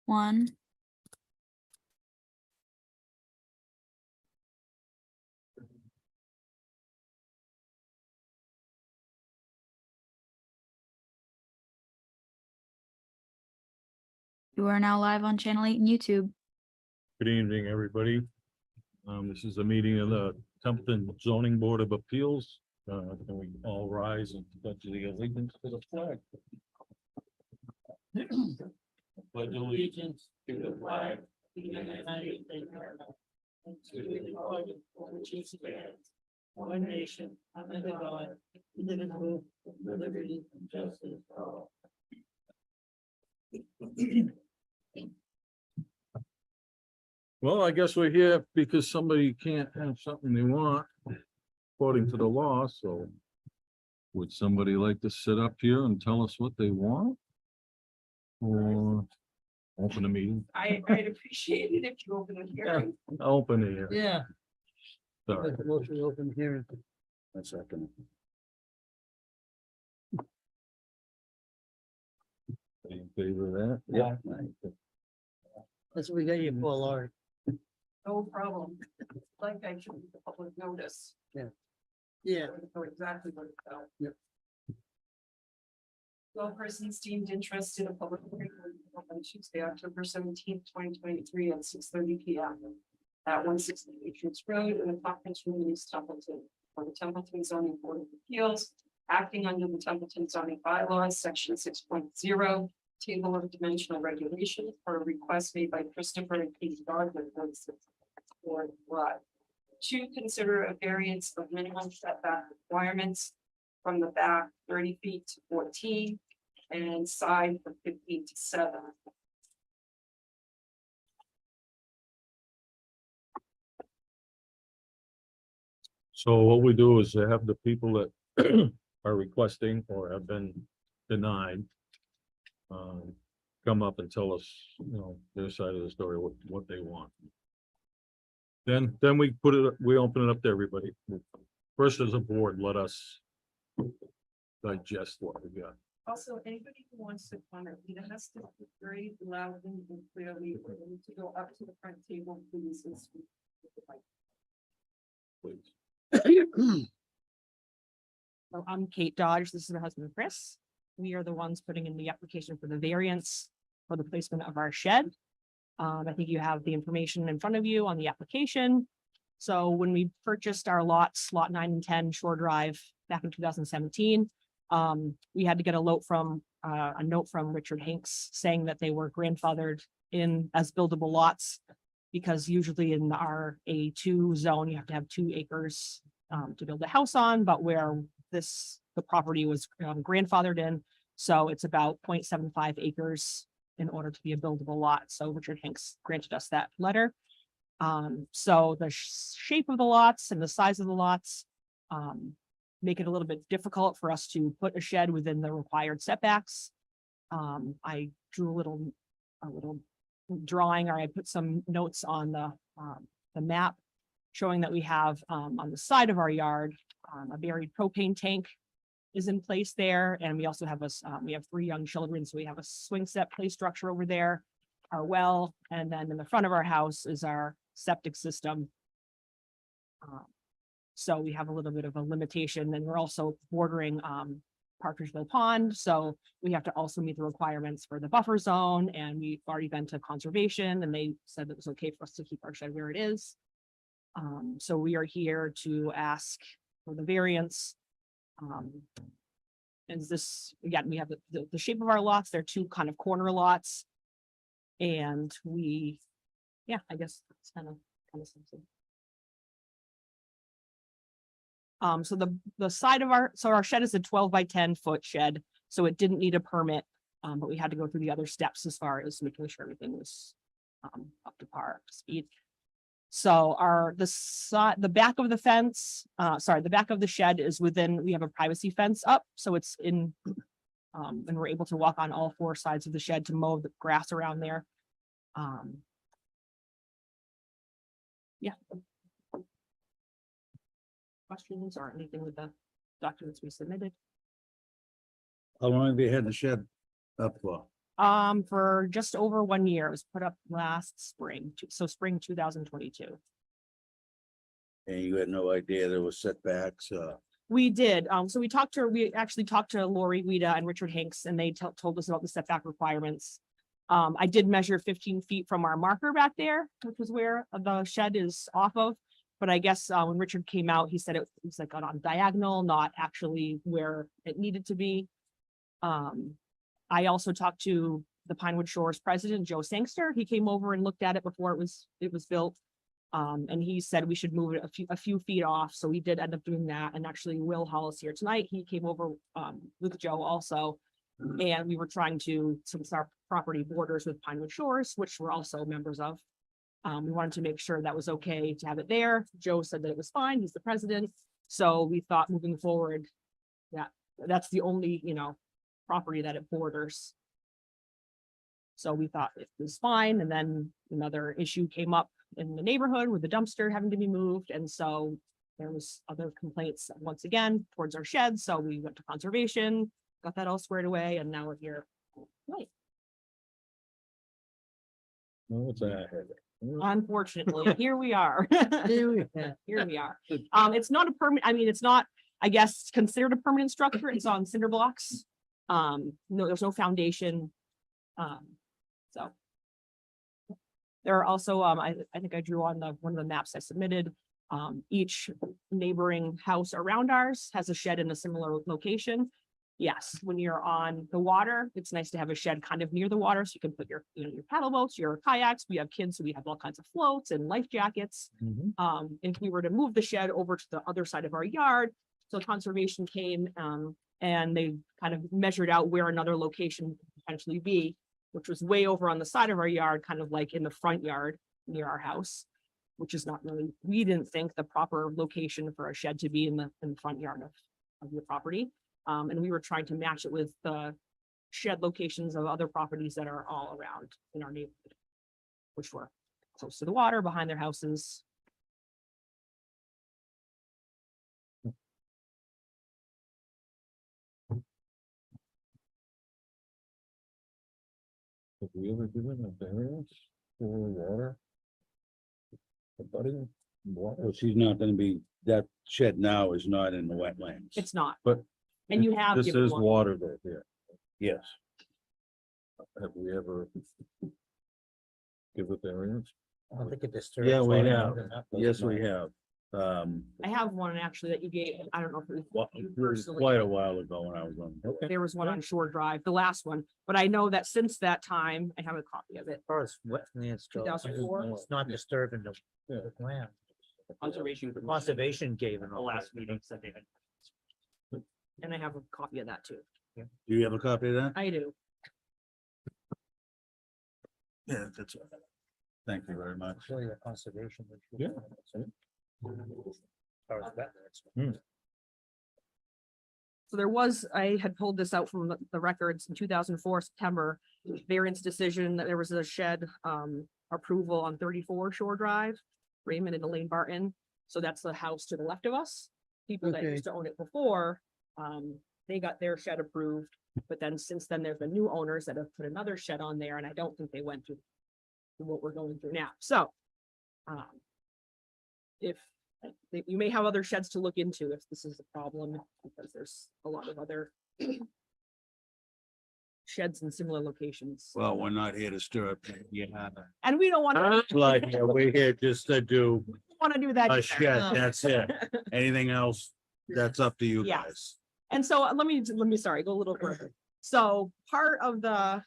1. You are now live on Channel 8 and YouTube. Good evening, everybody. This is a meeting of the Templeton Zoning Board of Appeals. Can we all rise and pledge the allegiance to the flag? Pledge allegiance to the flag of the United States of America, and to the republic for which it stands, one nation, under God, indivisible, with liberty and justice for all. Well, I guess we're here because somebody can't have something they want according to the law, so would somebody like to sit up here and tell us what they want? Or open the meeting? I'd appreciate it if you open the hearing. Open the hearing. Yeah. Sorry. Make a motion to open hearing. A second. In favor of that? Yeah. That's what we got you for, Laurie. No problem. Like I should the public notice. Yeah. Know exactly what it's about. Yep. Well, persons deemed interested in public hearing will be held on Tuesday, October 17th, 2023 at 6:30 p.m. at 160 Patriots Road in the conference room in East Templeton for the Templeton Zoning Board of Appeals, acting under the Templeton zoning bylaws, section 6.0, table of dimensional regulations for a request made by Christopher and Katie Gardner for lot. To consider a variance of minimum setback requirements from the back 30 feet to 14 and side from 15 to 7. So what we do is to have the people that are requesting or have been denied come up and tell us, you know, their side of the story, what they want. Then we put it, we open it up to everybody. First, as a board, let us digest what we got. Also, anybody who wants to comment, it has to be very loud and clearly, or you need to go up to the front table, please, and speak. Please. So I'm Kate Dodge. This is my husband, Chris. We are the ones putting in the application for the variance for the placement of our shed. I think you have the information in front of you on the application. So when we purchased our lots, lot 9 and 10 Shore Drive back in 2017, we had to get a note from Richard Hanks saying that they were grandfathered in as buildable lots, because usually in our A2 zone, you have to have 2 acres to build a house on, but where the property was grandfathered in, so it's about 0.75 acres in order to be a buildable lot. So Richard Hanks granted us that letter. So the shape of the lots and the size of the lots make it a little bit difficult for us to put a shed within the required setbacks. I drew a little drawing, or I put some notes on the map showing that we have on the side of our yard a buried propane tank is in place there, and we also have we have 3 young children, so we have a swing set play structure over there, our well, and then in the front of our house is our septic system. So we have a little bit of a limitation, and we're also bordering Partridgeville Pond, so we have to also meet the requirements for the buffer zone, and we've already been to conservation, and they said that it was okay for us to keep our shed where it is. So we are here to ask for the variance. And this, again, we have the shape of our lots. They're 2 kind of corner lots. And yeah, I guess it's kind of something. So the side of our shed is a 12 by 10 foot shed, so it didn't need a permit, but we had to go through the other steps as far as making sure everything was up to par speed. So the back of the fence, the back of the shed is within, we have a privacy fence up, so it's in, and we're able to walk on all 4 sides of the shed to mow the grass around there. Yeah. Questions or anything with the documents we submitted? How long have you had the shed up for? For just over 1 year. It was put up last spring, so spring 2022. And you had no idea there was setbacks, We did. So we actually talked to Lori Guida and Richard Hanks, and they told us about the setback requirements. I did measure 15 feet from our marker back there, which was where the shed is off of. But I guess when Richard came out, he said it was like on diagonal, not actually where it needed to be. I also talked to the Pinewood Shores president, Joe Sangster. He came over and looked at it before it was built. And he said we should move it a few feet off. So we did end up doing that. And actually Will Hall is here tonight. He came over with Joe also. And we were trying to, since our property borders with Pinewood Shores, which we're also members of. We wanted to make sure that was okay to have it there. Joe said that it was fine. He's the president. So we thought moving forward, that's the only, property that it borders. So we thought it was fine. And then another issue came up in the neighborhood with the dumpster having to be moved. And so there was other complaints once again towards our shed. So we went to conservation, got that all squared away, and now we're here. Right. What's that? Unfortunately, here we are. Here we Here we are. It's not a permanent, it's not, I guess, considered a permanent structure. It's on cinder blocks. No, there's no foundation. So. There are also, I think I drew on one of the maps I submitted. Each neighboring house around ours has a shed in a similar location. Yes, when you're on the water, it's nice to have a shed kind of near the water, so you can put your, your paddle boats, your kayaks. We have kids, so we have all kinds of floats and life jackets. If we were to move the shed over to the other side of our yard, so conservation came, and they kind of measured out where another location could potentially be, which was way over on the side of our yard, kind of like in the front yard near our house, which is not really, we didn't think the proper location for a shed to be in the front yard of your property. And we were trying to match it with the shed locations of other properties that are all around in our neighborhood, which were close to the water, behind their houses. Have we ever given a variance for water? Abutting water? well, she's not gonna be, that shed now is not in the wetlands. It's not. But And you have. This given is one. water though, here. Yes, Have we ever give a variance? I don't think it disturbs. yeah, we water have, enough. yes, we have. I have one actually that you gave. I don't know if it was you personally. Quite a while ago when I was on. Okay. There was one on Shore Drive, the last one, but I know that since that time, I have a copy of it. As far as wetlands go, 2004. it's not disturbing the land. Conservation gave it the last meeting, said they had. And I have a copy of that too. Do you have a copy of that? I do. Yeah, that's. Thank you very much. Really the conservation. Yeah. As far as wetlands. So there was, I had pulled this out from the records in 2004 September, variance decision that there was a shed approval on 34 Shore Drive, Raymond and Elaine Barton. So that's the house to the left of us. People that Okay. used to own it before, they got their shed approved. But then since then, there's been new owners that have put another shed on there, and I don't think they went through what we're going through now. So if you may have other sheds to look into if this is a problem, because there's a lot of other sheds in similar locations. Well, we're not here to stir up. Yeah. And we don't want to Like, we're here just to do do that. a either. shed, that's it. Anything else, that's up to you Yes. guys. And so let me, sorry, go a little further. So part of the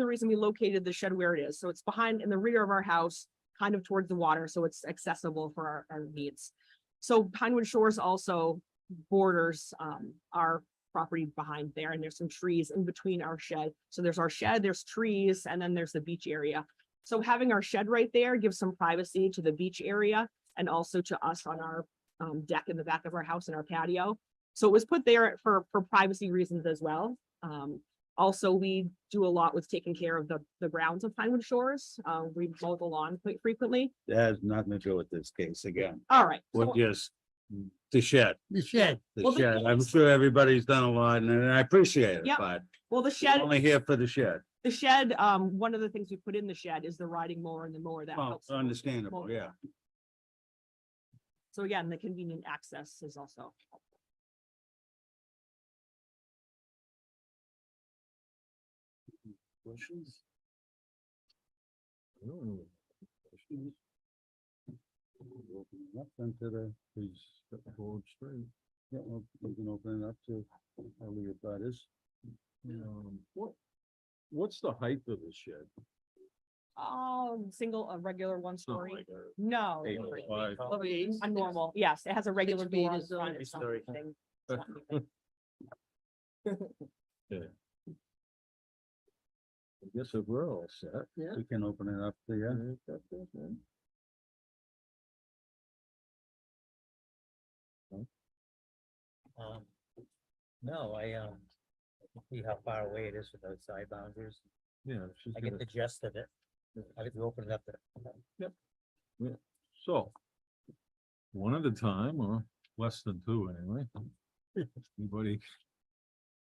reason we located the shed where it is, so it's behind in the rear of our house, kind of towards the water, so it's accessible for our needs. So Pinewood Shores also borders our property behind there, and there's some trees in between our shed. So there's our shed, there's trees, and then there's the beach area. So having our shed right there gives some privacy to the beach area and also to us on our deck in the back of our house and our patio. So it was put there for privacy reasons as well. Also, we do a lot with taking care of the grounds of Pinewood Shores. We mow the lawn quite frequently. That has nothing to do with this case again. All right. We're so- just the shed, The shed. the Well, the shed. thing I'm is- sure everybody's done a lot and I appreciate it, Yep. but Well, the we're shed, only here for the shed. The shed, one of the things we put in the shed is the riding mower and the mower that Oh, helps. understandable, mow. yeah. So again, the convenient access is also. Questions? No. Questions? Open it up into the, Please step forward straight. yeah, well, we can open it up to all the butters. What's the height of the shed? Single, a regular one It's not story. like a No. 8 by 5. A normal, yes, it has a regular 6 feet door on is the a front. It's not story. anything- it's not anything. I guess if we're all set. Yeah. We can open it up to you. No, see how far away it is from those side boundaries. Yeah. she's I get gonna- the gist of it. I get to open it up there. So. One at a time or less than two anyway. Anybody?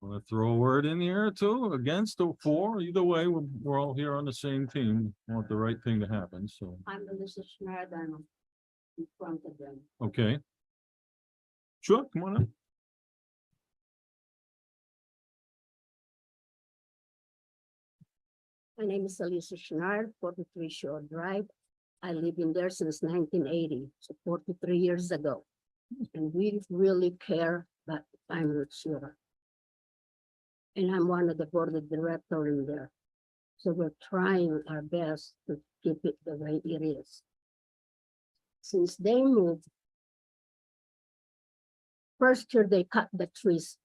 Want to throw a word in here or two against or for? Either way, we're all here on the same team. Want the right thing to happen, so, I'm Melissa Schneider, I'm in front of them. okay. Sure, come on up. My name is Elisa Schneider, 43 Shore Drive. I live in there since 1980, so 43 years ago. And we really care about the family sure. And I'm one of the board of directors in there. So we're trying our best to keep it the way it is. Since they moved, first year they cut the trees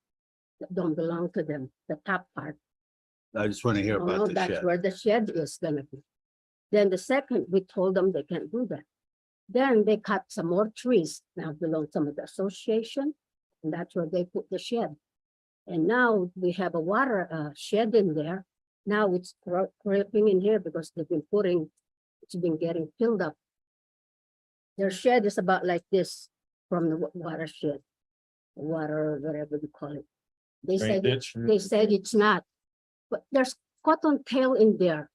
that don't belong to them, the top part. I just want to hear Oh, about no, the that's shed. where the shed is gonna be. Then the second, we told them they can't do that. Then they cut some more trees, now belong some of the association, and that's where they put the shed. And now we have a water shed in there. Now it's creeping in here because they've been putting, it's been getting filled up. Their shed is about like this from the water shed, water, whatever you call it. They Drain said, ditch. they said it's not, but there's cottontail in there,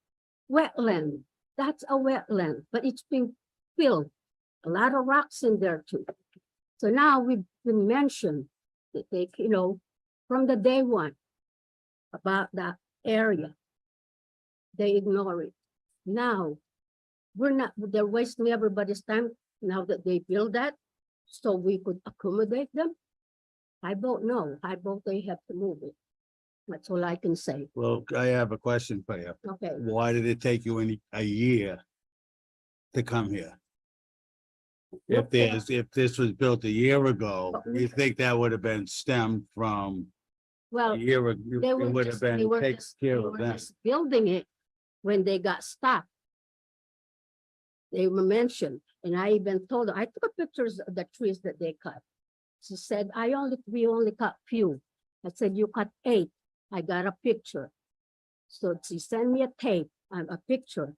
wetland. That's a wetland, but it's been filled. A lot of rocks in there too. So now we've been mentioned that they, from the day one about that area, they ignore it. Now, they're wasting everybody's time now that they build that, so we could accommodate them. I vote no. I vote they have to move it. That's all I can say. Well, I have a question for you. Okay. Why did it take you a year to come here? If this was built a year ago, But we- you think that would have been stemmed from Well, a year ago? they It were would have just, they been were taken just, care they of were then. just building it when they got stuck. They were mentioned, and I even told her, I took pictures of the trees that they cut. She said, we only cut few. I said, you cut 8. I got a picture. So she sent me a tape, a picture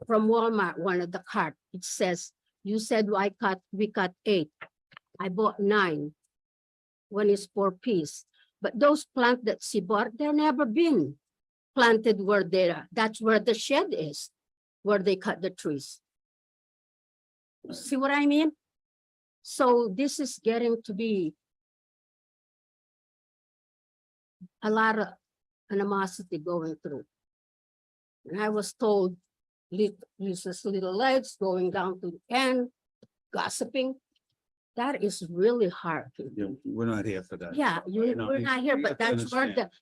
from Walmart, one of the cart. It says, you said we cut 8. I bought 9. One is 4 piece. But those plants that she bought, they've never been planted where that's where the shed is, where they cut the trees. See what I mean? So this is getting to be a lot of animosity going through. And I was told, Lisa's little legs going down to the end, gossiping. That is really hard. Yeah, we're not here for that. Yeah, No, we're not here, but I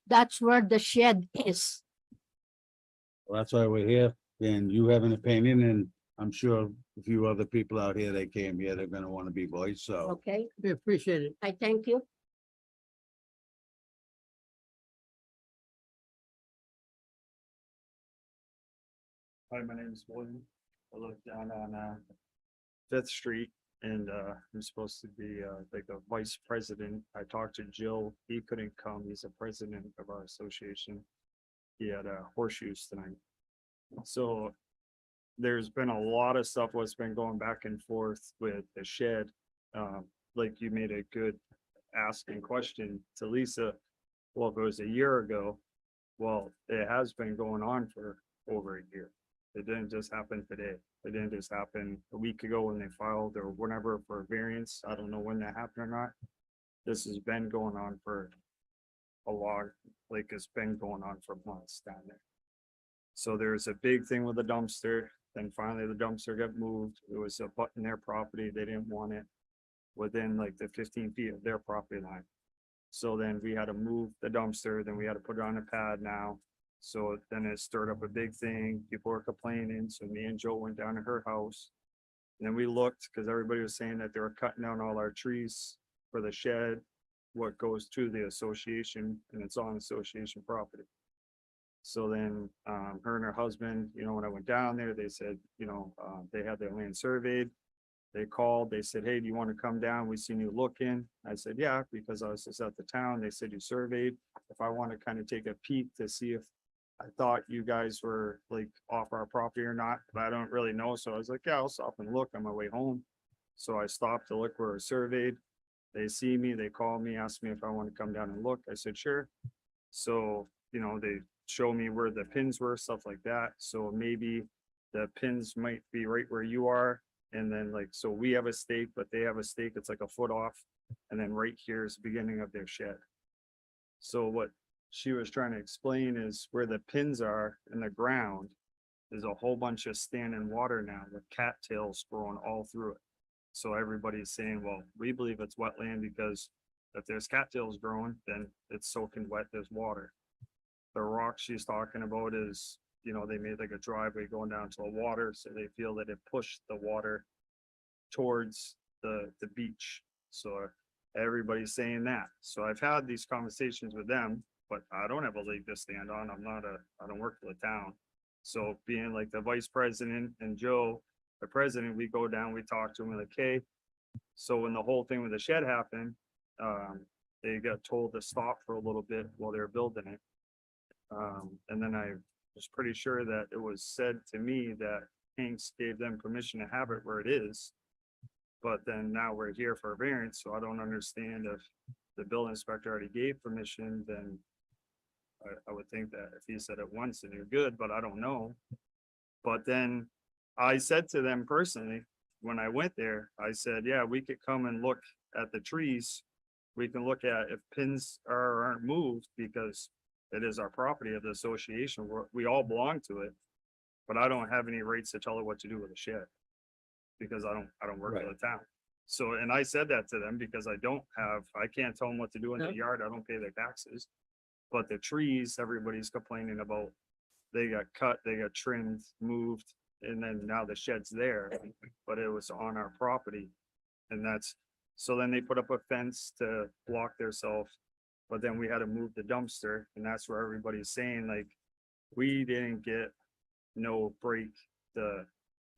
that's where the shed is. Well, that's why we're here, and you have an opinion, and I'm sure a few other people out here that came here, they're gonna want to be voiced, so. Okay, We appreciate it. I thank you. Hi, my name is William. I live down on Fifth Street and I'm supposed to be like a vice president. I talked to Jill. He couldn't come. He's a president of our association. He had horseshoes tonight. So there's been a lot of stuff what's been going back and forth with the shed. Like you made a good asking question to Lisa. Well, if it was a year ago, Well, it has been going on for over a year. It didn't just happen today. It didn't just happen a week ago when they filed or whenever for a variance. I don't know when that happened or not. This has been going on for a long, like it's been going on for months down there. So there's a big thing with the dumpster, then finally the dumpster got moved. It was a butt in their property. They didn't want it within like the 15 feet of their property line. So then we had to move the dumpster, then we had to put it on a pad now. So then it stirred up a big thing. People were complaining. So me and Joe went down to her house. And then we looked because everybody was saying that they were cutting down all our trees for the shed, what goes to the association, and it's on association property. So then her and her husband, you know, when I went down there, they said, you know, they had their land surveyed. They called, they said, hey, do you want to come down? We seen you looking. I said, yeah, because I was just at the town. They said you surveyed. If I want to kind of take a peek to see if I thought you guys were like off our property or not, but I don't really know. So I was like, yeah, I'll stop and look on my way home. So I stopped to look where it was surveyed. They see me, they call me, ask me if I want to come down and look. I said, sure. So, you know, they show me where the pins were, stuff like that. So maybe the pins might be right where you are. And then like, so we have a stake, but they have a stake, it's like a foot off. And then right here is the beginning of their shed. So what she was trying to explain is where the pins are in the ground. There's a whole bunch of standing water now with cattails growing all through it. So everybody's saying, well, we believe it's wetland because if there's cattails growing, then it's soaking wet, there's water. The rock she's talking about is, you know, they made like a driveway going down to the water, so they feel that it pushed the water towards the beach. So everybody's saying that. So I've had these conversations with them, but I don't have a leg to stand on. I don't work for the town. So being like the vice president and Joe, the president, we go down, we talk to him, we're like, hey. So when the whole thing with the shed happened, they got told to stop for a little bit while they were building it. And then I was pretty sure that it was said to me that Hanks gave them permission to have it where it is. But then now we're here for a variance, so I don't understand if the building inspector already gave permission, then I would think that if he said it once, then you're good, but I don't know. But then I said to them personally, when I went there, I said, yeah, we could come and look at the trees. We can look at if pins are or aren't moved because it is our property of the association. We all belong to it, but I don't have any rights to tell her what to do with the shed because I don't work for the town. So, and I said that to them because I can't tell them what to do in the yard. I don't pay their taxes. But the trees, everybody's complaining about, they got cut, they got trimmed, moved, and then now the shed's there, but it was on our property. And so then they put up a fence to block themselves, but then we had to move the dumpster, and that's where everybody's saying like, we didn't get no break to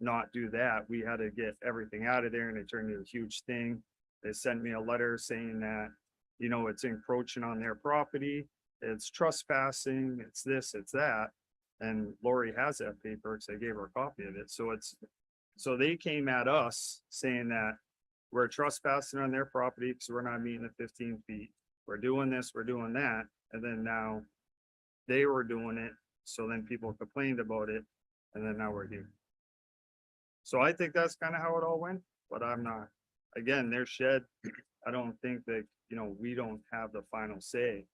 not do that. We had to get everything out of there, and it turned into a huge thing. They sent me a letter saying that, you know, it's encroaching on their property, it's trespassing, it's this, it's that. And Lori has that paper because I gave her a copy of it. So they came at us saying that we're trespassing on their property because we're not meeting the 15 feet. We're doing this, we're doing that. And then now they were doing it. So then people complained about it. And then now we're here. So I think that's kind of how it all went, but I'm not. Again, their shed, I don't think that, you know, we don't have the final say.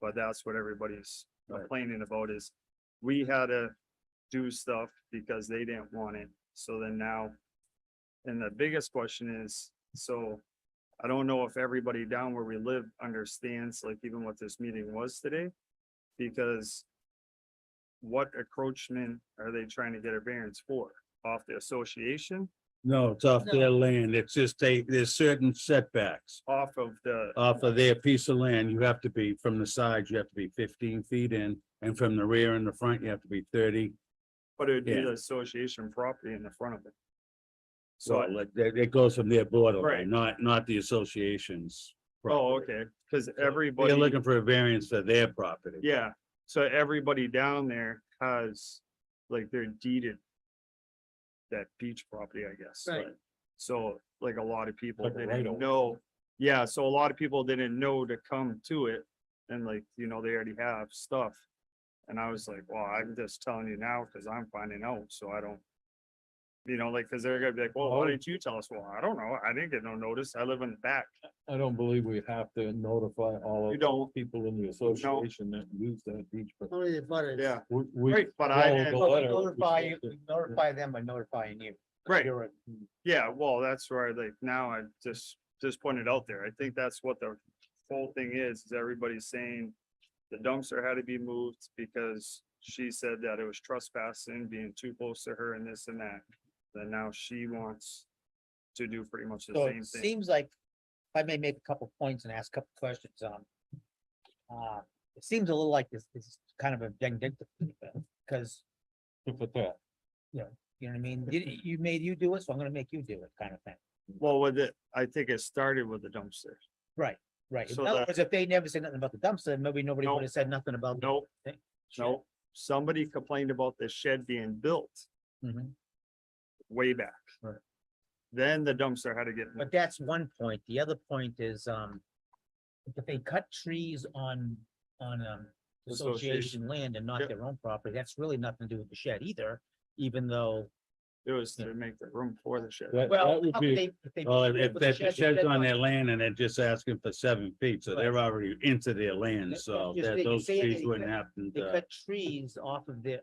But that's what everybody's complaining about is we had to do stuff because they didn't want it. So then now, and the biggest question is, so I don't know if everybody down where we live understands, like even what this meeting was today, because what encroachment are they trying to get a variance for? Off the association? No, it's off their land. It's just there's certain setbacks. Off of the, Off of their piece of land, you have to be, from the side, you have to be 15 feet in, and from the rear and the front, you have to be 30. but it would be Yeah. the association property in the front of it. So So, like, it goes from their borderline, Right. not the association's. oh, property. okay, because They're everybody, looking for a variance for their property. yeah, so everybody down there has, like, they're deeded that beach property, I guess. Right. but- So, like, a lot of people Like a didn't right-of-way. know, yeah, so a lot of people didn't know to come to it. And like, you know, they already have stuff, And I was like, well, I'm just telling you now because I'm finding out, so I don't. You know, like, cause they're gonna be like, well, why didn't you tell us? Well, I don't know. I didn't get no notice. I live in the back. I don't believe we have to notify all You of don't. the people in the association that use that beach, but Only the butters. Yeah, we right, but I followed didn't- the Well, we letter. notify you, we notify them by notifying you. right. You're a- Yeah, well, that's where like now I just pointed out there. I think that's what the whole thing is everybody's saying the dumpster had to be moved because she said that it was trespassing, being too close to her and this and that. Then now she wants to do pretty much the So same it thing. seems like, if I may make a couple points and ask a couple questions, it seems a little like this is kind of a vindictive, because, Look at that. you know what I mean? You made you do it, so I'm gonna make you do it, kind of thing. Well, with it, I think it started with the dumpster. Right. In So other that- words, if they never said nothing about the dumpster, maybe nobody No. would have said nothing about. the Nope. thing. No, somebody complained about the shed being built Mhm. way back. Right. Then the dumpster had to get, But that's one point. The other point is, if they cut trees on, association land and not Yep. their own property, that's really nothing to do with the shed either, even though, it was to make the room for the shed. That well, would how be- could they? If Well, put if the that shed- shed's shed on their land and they're just asking for 7 feet, so they're already into their land, so Just that they- those say trees they wouldn't cut- happen They to. cut trees off of their,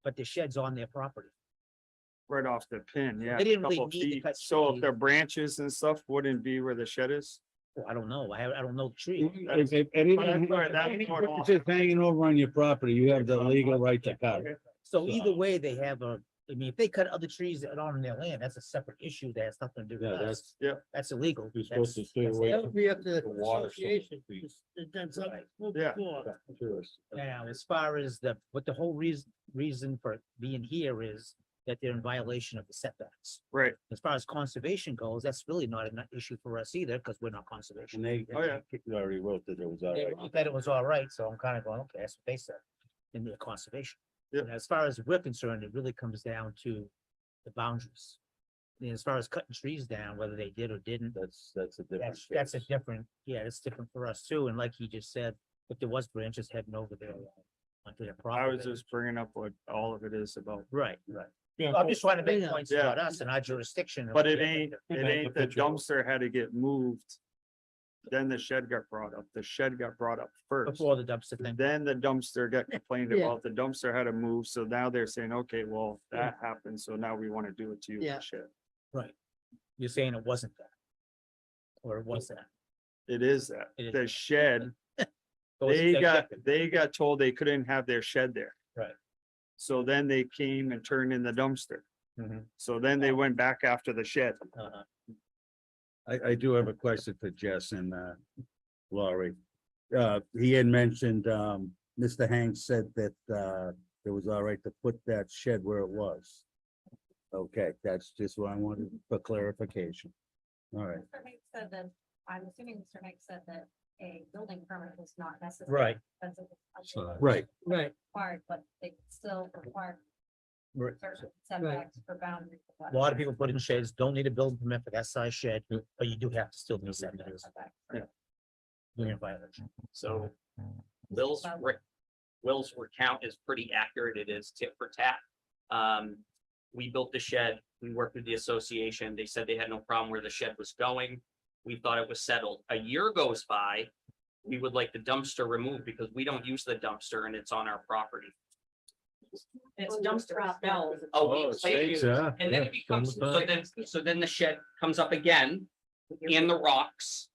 but the shed's on their property. Right off the pin, yeah. They didn't really couple need to feet. cut So if trees. the branches and stuff wouldn't be where the shed is, Well, I don't know. I don't know the tree. If anything, that's any what all- branches hanging over on your property, you have the legal right to cut. So either way, they have I mean, if they cut other trees that aren't on their land, that's a separate issue that has nothing to do Yeah, with us. that's, That's illegal. You're supposed to That's- stay that's- away that from would be up to the water. association. yeah. Now, as far as what the whole reason for being here is that they're in violation of the setbacks. Right, As far as conservation goes, that's really not an issue for us either, because we're not conservation. and they, Oh, yeah. you already wrote that it was all They right. wrote that it was all right, so I'm kind of going, okay, that's what they said in their conservation. Yep. And as far as we're concerned, it really comes down to the boundaries. And as far as cutting trees down, whether they did or didn't, That's a different. that's a case. different, yeah, it's different for us too. And like he just said, if there was branches heading over there onto their I property. was just bringing up what all of it is about. Right, right. Yeah, I'm just trying to make points Yeah. about us and our jurisdiction. But it ain't, You it have the ain't, the picture. dumpster had to get moved. Then the shed got brought up. The shed got brought up first. Before the dumpster thing. Then the dumpster got complained Yeah. about. The dumpster had to move. So now they're saying, okay, well, that happened. So now we want to do it to you. with the Yeah. Shed. Right. You're saying it wasn't that. Or it was that. It is that. It is. The shed, So it's they got told they couldn't have their shed there. Right. So then they came and turned in the dumpster. Mhm. So then they went back after the shed. Uh-huh. I do have a question for Jess and, Laurie. He had mentioned, Mr. Hanks said that, it was all right to put that shed where it was. Okay, that's just what I wanted for clarification. All right, Mr. Hanks said that, I'm assuming Mr. Hanks said that a building permit was not necessary. Right. because it was So- right. Right. Required, but they still require Right. certain setbacks for boundaries. A lot of people put in sheds, don't need a building permit for that size shed, but you do have to still meet setbacks. You're in violation. So Will's recount is pretty accurate. It is tit for tat. We built the shed, we worked with the association. They said they had no problem where the shed was going. We thought it was settled. A year goes by. We would like the dumpster removed because we don't use the dumpster and it's on our property. It's dumpster spell. Oh, thank you. Yeah. And then yeah, it becomes, summertime. so then the shed comes up again and the rocks.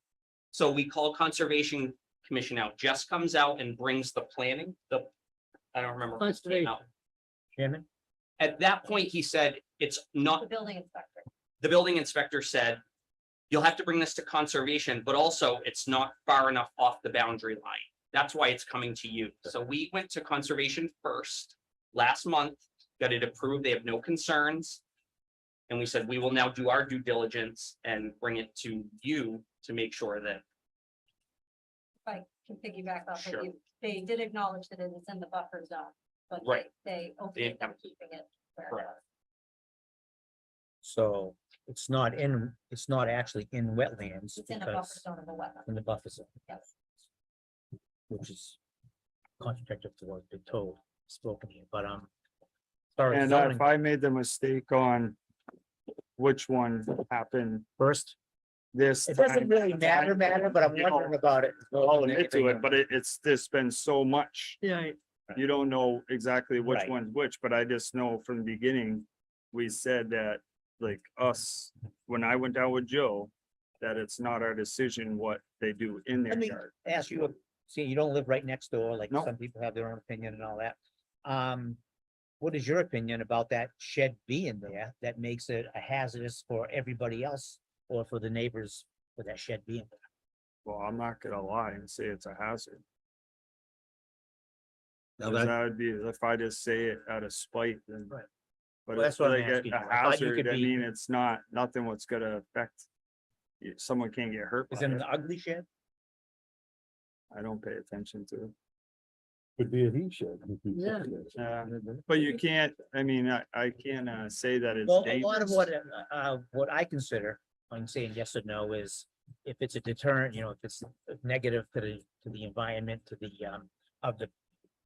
So we call Conservation Commission out. Jess comes out and brings the planning, I don't remember. who came out. Chairman? At that point, he said, it's not, The building inspector. the building inspector said, you'll have to bring this to conservation, but also it's not far enough off the boundary line. That's why it's coming to you. So we went to conservation first, last month, got it approved. They have no concerns. And we said, we will now do our due diligence and bring it to you to make sure that, If I can piggyback off Sure. of you, they did acknowledge that it is in the buffer zone, but Right. they okayed them keeping it where it Correct. was. So it's not actually in wetlands. It's in a buffer because zone of a wetland, in the buffer zone, yes. which is contradictory to what's been told, spoken here, but, as far as And zoning if I made the mistake on which one happened first, this. it doesn't time, really matter, but I'm you know, wondering about it. I'll admit to it, but it's, there's been so much. Yeah. You don't know exactly which Right. one's which, but I just know from the beginning, we said that, like us, when I went down with Joe, that it's not our decision what they do in their Let me yard. ask you, see, you don't live right next door, like No. some people have their own opinion and all that. What is your opinion about that shed being there that makes it a hazardous for everybody else or for the neighbors for that shed being there? Well, I'm not gonna lie and say it's a hazard. Now 'Cause that, that would be, if I just say it out of spite, then. Right. But Well, it's that's what I'm like a asking you. I thought you hazard, could I be- mean, it's not, nothing what's gonna affect. Someone can't get hurt. Is by it an it. ugly shed? I don't pay attention to it. Could be a he shed. Yeah. But you can't, I mean, I can't say that it's Well, a lot of dangerous. what I consider, I'm saying yes or no, is if it's a deterrent, if it's negative to the environment, to the,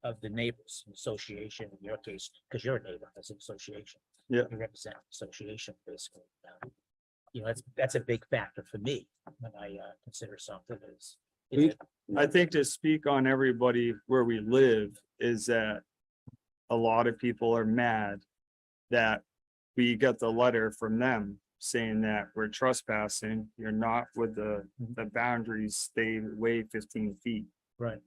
of the neighbors association, in your case, because you're a neighbor, that's an association. Yeah. You represent the association, basically. That's a big factor for me when I, consider something is it- I think to speak on everybody where we live is that a lot of people are mad that we got the letter from them saying that we're trespassing, you're not with the boundaries, stay away 15 feet. Right.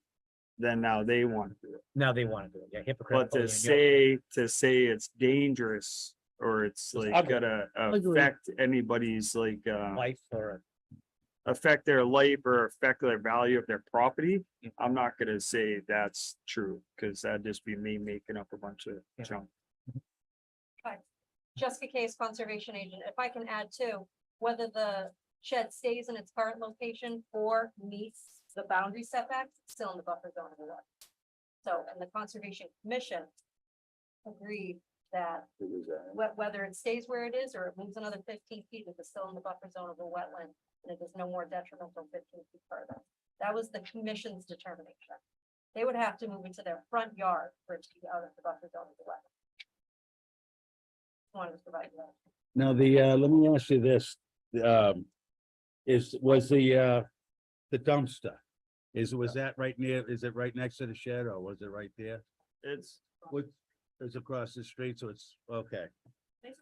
Then now they want to do it. Now they want to do it, yeah, But hypocritical. to say it's dangerous or it's like ugly. gonna Ugly. affect anybody's like Life or, affect their life or affect their value of their property, I'm not gonna say that's true, because that'd just be me making up a bunch of Yeah. junk. Jessica Case, conservation agent. If I can add too, whether the shed stays in its current location or meets the boundary setbacks, it's still in the buffer zone of the wetland. So, and the Conservation Commission agreed that whether it stays where it is or it moves another 15 feet, if it's still in the buffer zone of a wetland, and it is no more detrimental 15 feet further. That was the commission's determination. They would have to move into their front yard for it to be out of the buffer zone of the wetland. Wanted to provide you that. now let me ask you this, was the dumpster? Was that right near, is it right next to the shed or was it right there? It's, What, it's across the street, so it's, okay. Then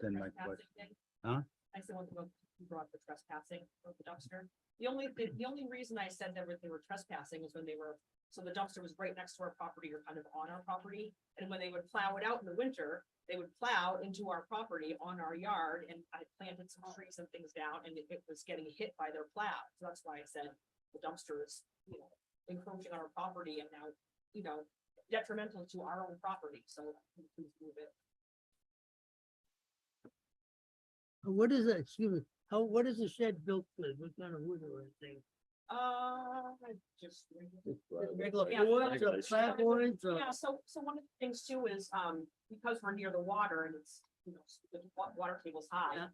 my question. Huh? I still want to go, you brought the trespassing of the dumpster. The only reason I said that they were trespassing was when they were, so the dumpster was right next to our property or kind of on our property. And when they would plow it out in the winter, they would plow into our property on our yard, and I planted some trees and things down, and it was getting hit by their plow. So that's why I said the dumpster is, encroaching on our property and now, detrimental to our own property, so please move it. What is it, excuse me, what is the shed built with, what kind of wood or anything? Just. Regular Yeah, boards or flat boards or? Yeah, so one of the things too is, because we're near the water and it's, the water table's high. Yeah.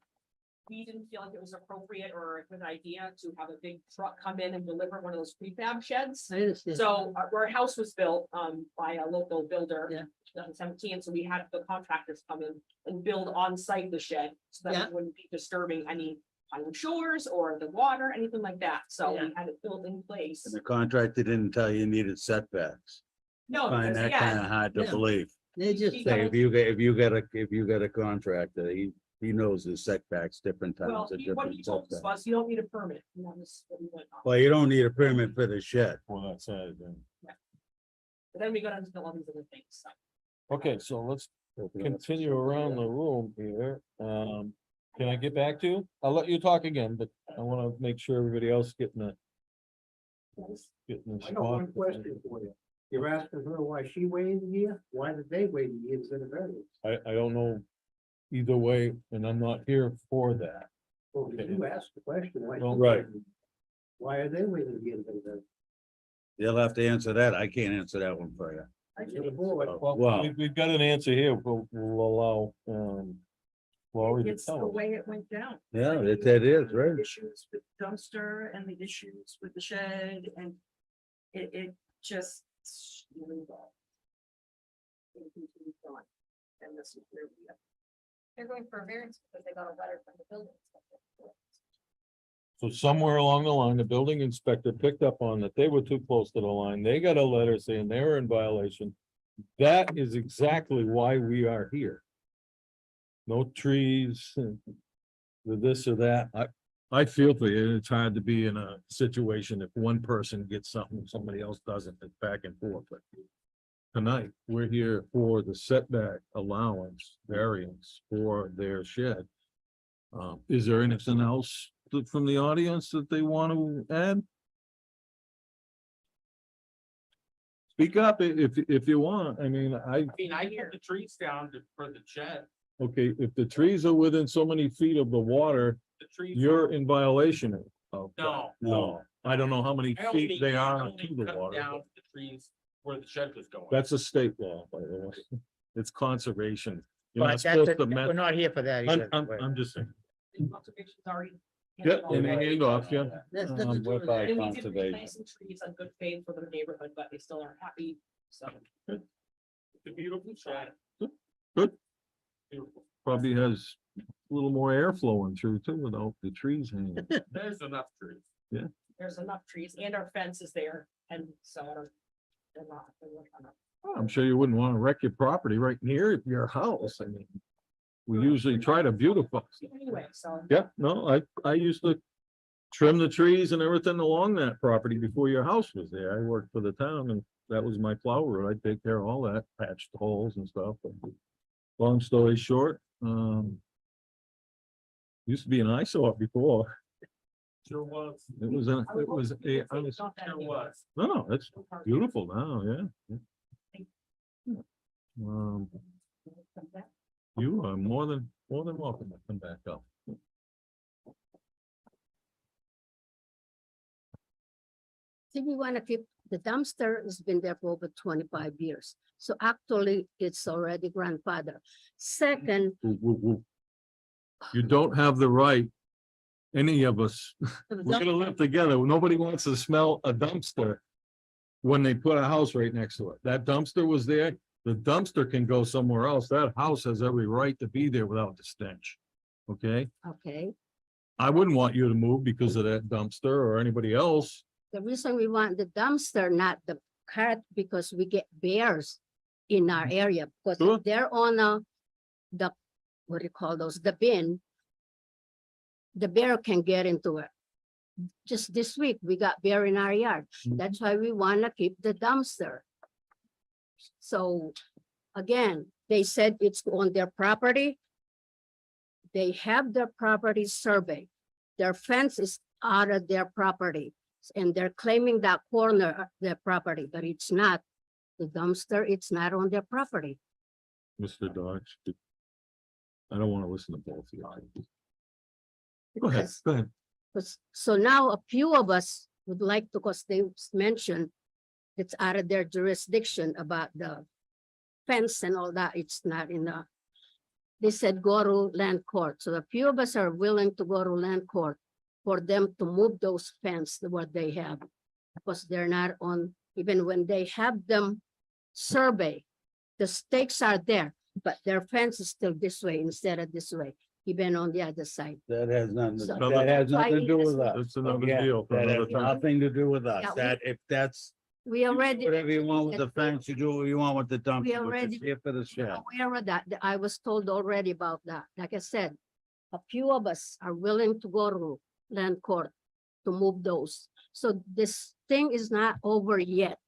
We didn't feel like it was appropriate or a good idea to have a big truck come in and deliver one of those prefab sheds. I understand. So our house was built by a local builder. Yeah. 2017, so we had the contractors come in and build on site the shed, so that Yeah. we wouldn't be disturbing any island shores or the water, anything like that, so Yeah. we had it built in place. And the contractor didn't tell you needed setbacks. No, Find because that again, kind of hard to Yeah. believe. They just, He- Say, if you got a contractor, he knows the setbacks, different well, times. what he told us was, you don't need a permit, and that was what we went on. Well, you don't need a permit for the shed. Well, that's it, then. But then we got into all these other things, so. Okay, so let's continue around the room here. Can I get back to you? I'll let you talk again, but I want to make sure everybody else getting the. Getting the I got one spot. question for you. You're asking her why she waited a year? Why did they wait a year instead of variance? I don't know either way, and I'm not here for that. Well, you asked the question. Why? Well, right. Why are they waiting a year instead of variance? You'll have to answer that. I can't answer that one for you. To the board. Well, Wow. we've got an answer here. We'll allow, Laurie to It's the tell us. way it went down. Yeah, it is, right? Issues with dumpster and the issues with the shed and it just It's really bad. They continue going, and this is where we are. They're going for a variance because they got a letter from the building inspector. So somewhere along the line, the building inspector picked up on that they were too close to the line. They got a letter saying they were in violation. That is exactly why we are here. No trees, this or that. I feel for you. It's hard to be in a situation if one person gets something, somebody else doesn't, it's back and forth. But tonight, we're here for the setback allowance variance for their shed. Is there anything else from the audience that they want to add? Speak up if you want. I mean, I mean, I hear the trees down for the shed, okay, if the trees are within so many feet of the water, the trees. you're in violation of. that. No. No, I don't know how many I only- feet they I are only to the cut water. down the trees where the shed was going. That's a state law, by the way. It's conservation. You're not But supposed that's, to we're mess. not here for that either. I'm just saying. Conservation's already. Yeah, in the handoff, yeah. That's Um, nothing to do with that. And we did replant some trees on good faith for the neighborhood, but they still aren't happy, so. It's a beautiful shed. Good. Beautiful. Probably has a little more air flowing through too without the trees hanging. There's enough trees. There's enough trees and our fence is there, and so I don't. They're not. I'm sure you wouldn't want to wreck your property right near your house. I mean, we usually try to beautify. Anyway, so. Yeah, no, I used to trim the trees and everything along that property before your house was there. I worked for the town and that was my plow road. I'd take care of all that, patch the holes and stuff. But long story short, used to be an eyesore before. Sure was. It was I was, Sure was. no, it's beautiful now, yeah. You are more than welcome to come back up. See, we want to keep, the dumpster has been there for over 25 years. So actually, it's already grandfather. Second, Woo, woo, woo. You don't have the right, any of us, we're gonna live together. Nobody wants to smell a dumpster when they put a house right next to it. That dumpster was there. The dumpster can go somewhere else. That house has every right to be there without the stench. Okay? okay, I wouldn't want you to move because of that dumpster or anybody else. the reason we want the dumpster, not the cart, because we get bears in our area, because Sure. if they're on the, what do you call those, the bin, the bear can get into it. Just this week, we got bear in our yard. Mhm. That's why we want to keep the dumpster. So again, they said it's on their property. They have their property surveyed. Their fence is out of their property. And they're claiming that corner of their property, but it's not. The dumpster, it's not on their property. Mr. Dodge. I don't want to listen to both of you. Go ahead, Because- go ahead. So now a few of us would like to, because they mentioned it's out of their jurisdiction about the fence and all that. It's not in the, they said go to land court. So a few of us are willing to go to land court for them to move those fence what they have. Because they're not on, even when they have them survey, the stakes are there, but their fence is still this way instead of this way, even on the other side. That has nothing, So- that has nothing to do with us. That's another Yeah, deal for that has another time. nothing to do with us. Yeah, we- That if that's, We already. whatever you want with the fence, you do what you want with the dumpster. but already- it's Here for the shed. Aware of that, I was told already about that. Like I said, a few of us are willing to go to land court to move those. So this thing is not over yet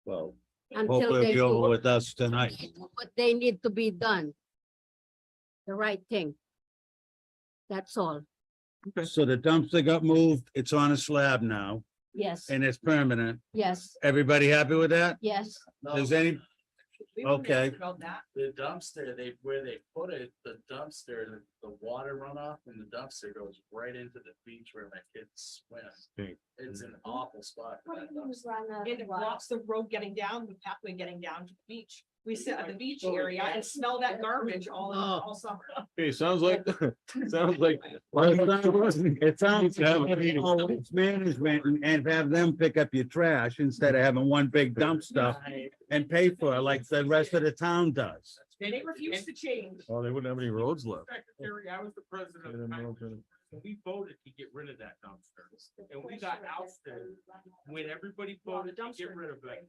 Well, until hopefully they it'll be over do with us tonight. what they need to be done. The right thing. That's all. So the dumpster got moved, it's on a slab now, Yes, and it's permanent. yes, Everybody happy with that? yes. Does any, We were Okay. asked about that. The dumpster, where they put it, the dumpster, the water runoff and the dumpster goes right into the beach where my kids swim. Okay. It's an awful spot for that dumpster. And it blocks the road getting down, the pathway getting down to the beach. We sit at the beach area and smell that garbage all summer. Okay, sounds like, sounds like. It sounds like it's management and have them pick up your trash instead of having one big dump stuff and pay for it like the rest of the town does. And it refused to change. Oh, they wouldn't have any roads left. Secretary, I was the president of the council, and we voted to get rid of that dumpster. And we got ousted when everybody voted to get rid of it.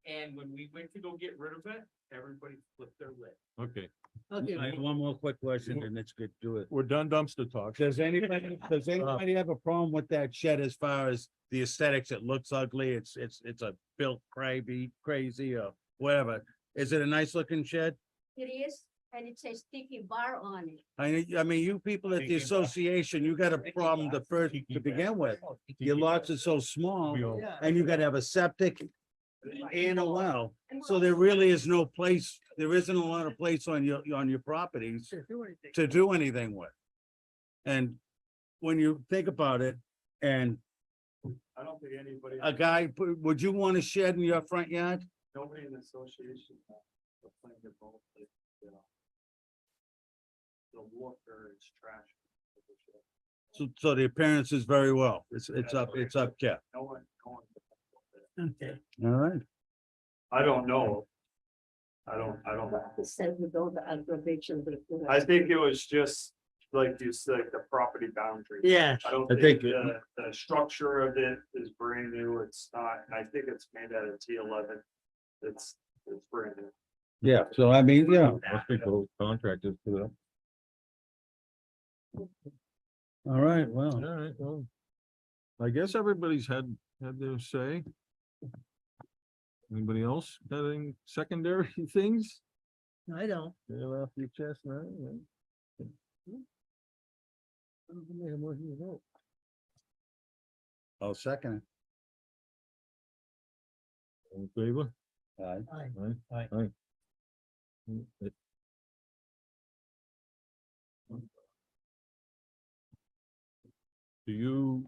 And when we went to go get rid of it, everybody flipped their lid. Okay, I have one more quick question and it's good, do it. we're done dumpster talk. Does anybody have a problem with that shed as far as the aesthetics? It looks ugly. It's a built crazy or whatever. Is it a nice looking shed? It is, and it says sticky bar on it. I mean, you people at the association, you got a problem to first to begin with. Your lots are so small and you gotta have a septic and a well. So there really is no place, there isn't a lot of place on your properties to do anything with. And when you think about it, and I don't think anybody, a guy, would you want a shed in your front yard? nobody in the association. The thing that both, you know. The water is trash. So the appearance is very well. It's up kept. No one, no one. All right. I don't know. I don't know. It said with all the aggravation. I think it was just like you said, the property boundary. Yeah. I don't I think think- the structure of it is brand new. It's not, I think it's made out of T11. It's brand new. Yeah, so I mean, yeah. Must be those contractors for that. All right, well, All right, well. I guess everybody's had their say. Anybody else got any secondary things? I don't. Get it off your chest, right? I'll second In favor? it. Aye. Aye. Aye. Aye. Mm, Do you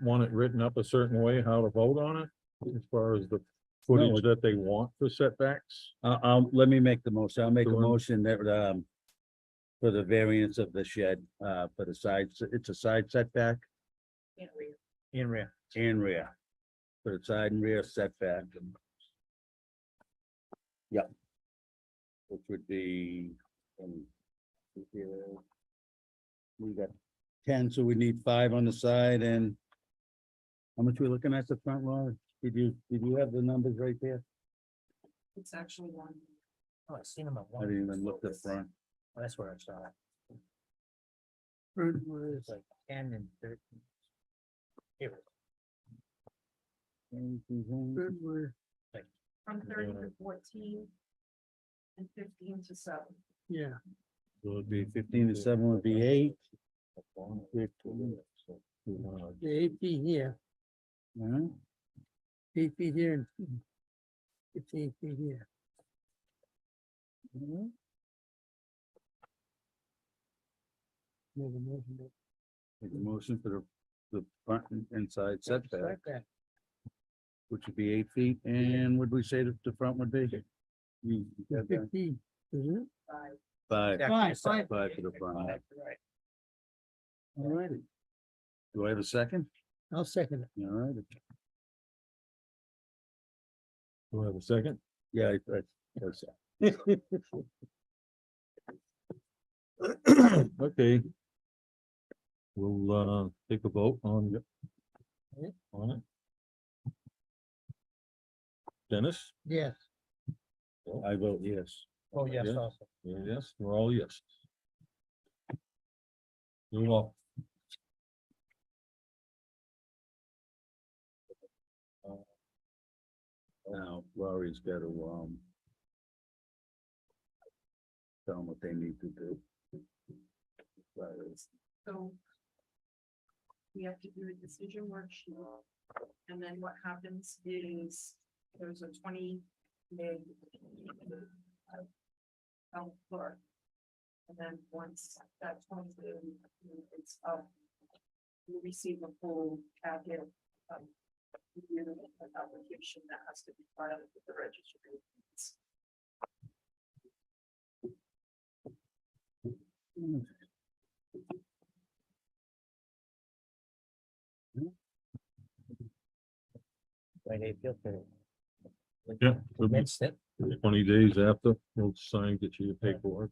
want it written up a certain way, how to vote on it, as far as the footage that they want for setbacks? Let me make the motion. I'll make a Go on. motion that, for the variance of the shed, for the sides, it's a side setback In rear. and rear. For the side and rear setback. Yep. Which would be. We got 10, so we need 5 on the side and. How much we looking at the front lawn? Did you have the numbers right there? It's actually one. Oh, I seen them at I one. didn't even look the front. That's where I saw it. It's It's like 10 and 13. Here. From 30 to 14. And 15 to 7. Yeah. So it'd be 15 to 7 would be 8. The 8 feet here, Huh? 8 feet here, and 15 feet here. Make a motion to- Make a motion for the front and inside setback, Setback. which would be 8 feet, and would we say that the front would be? You got that? 15, isn't it? 5, Fine, fine. 5 to the front. Right. All righty. Do I have a second? I'll second it. All right. Do I have a second? Yeah, that's. Okay. We'll take a vote on it. Dennis? Yes. I vote yes. Oh, yes, Yeah. also. Yes, we're all yes. You're welcome. Now, Laurie's got to, tell them what they need to do. So. We have to do a decision worksheet. And then what happens is there's a 20 day. Floor. And then once that 20 day it's up. You receive a full packet. Review of an application that has to be filed with the registry. they feel for it. Yeah, it'll be It's that, 20 days after, we'll sign, get you your paperwork.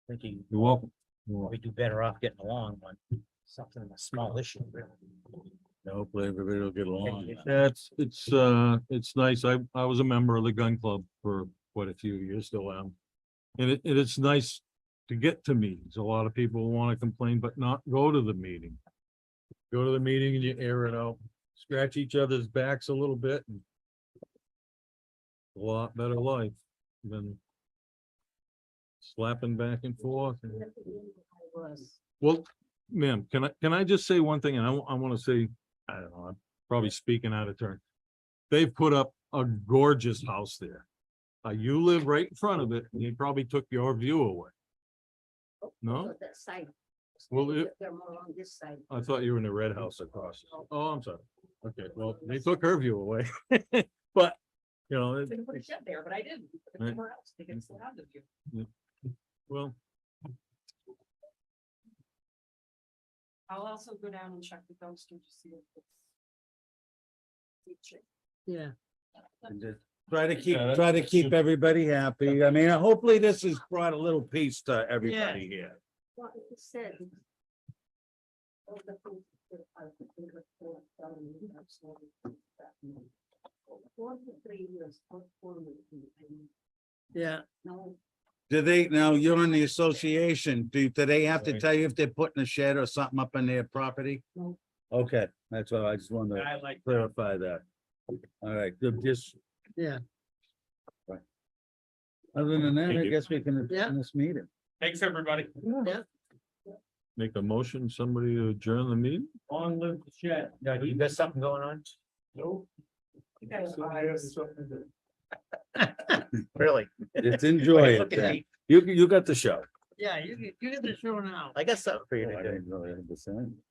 thinking You're welcome. You're welcome. we'd do better off getting along on something, a small issue, really. Hopefully everybody will get along. Yeah, it's nice. I was a member of the gun club for quite a few years, still am. And it's nice to get to meetings. A lot of people want to complain, but not go to the meeting. Go to the meeting and you air it out, scratch each other's backs a little bit. And a lot better life than slapping back and forth. Well, ma'am, can I just say one thing? And I want to say, I don't know, I'm probably speaking out of turn. They've put up a gorgeous house there. You live right in front of it, and you probably took your view away. No? So that side. Well, They're more on this side. I thought you were in the red house across. Oh, I'm sorry. Okay, well, they took her view away. But, you know, They can put a shed there, but I didn't. Put it Right. somewhere else. They can still have the view. well, I'll also go down and check the dumpster to see if it's. Yeah. And just Try to keep, Yeah, try to that's keep good. everybody happy. I mean, hopefully this has brought a little peace to everybody here. Well, it said. all the things that are in the report, that's all that. 43 years, Yeah. no, Do they, now you're in the association, do they have to Right. tell you if they're putting a shed or something up on their property? No. Okay, that's all. I just wanted to I like. clarify that. All right, good, just. Yeah. Right. Other than that, Thank I you. guess we can Yeah. adjourn this meeting. Thanks, everybody. make a motion, somebody to adjourn the meeting? On live the shed. Now, you got something going on? Nope. You guys Really? Just enjoy Look it at then. me. You got the show. Yeah, you get the show now. I got something for you Oh, I to do. didn't know they had the same.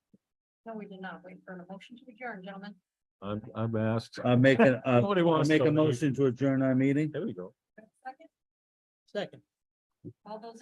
No, we did not wait for a motion to adjourn, gentlemen. I've asked. I'm making, Nobody I'll wants make a to. motion to adjourn our meeting. There we go. Second, Second. all those in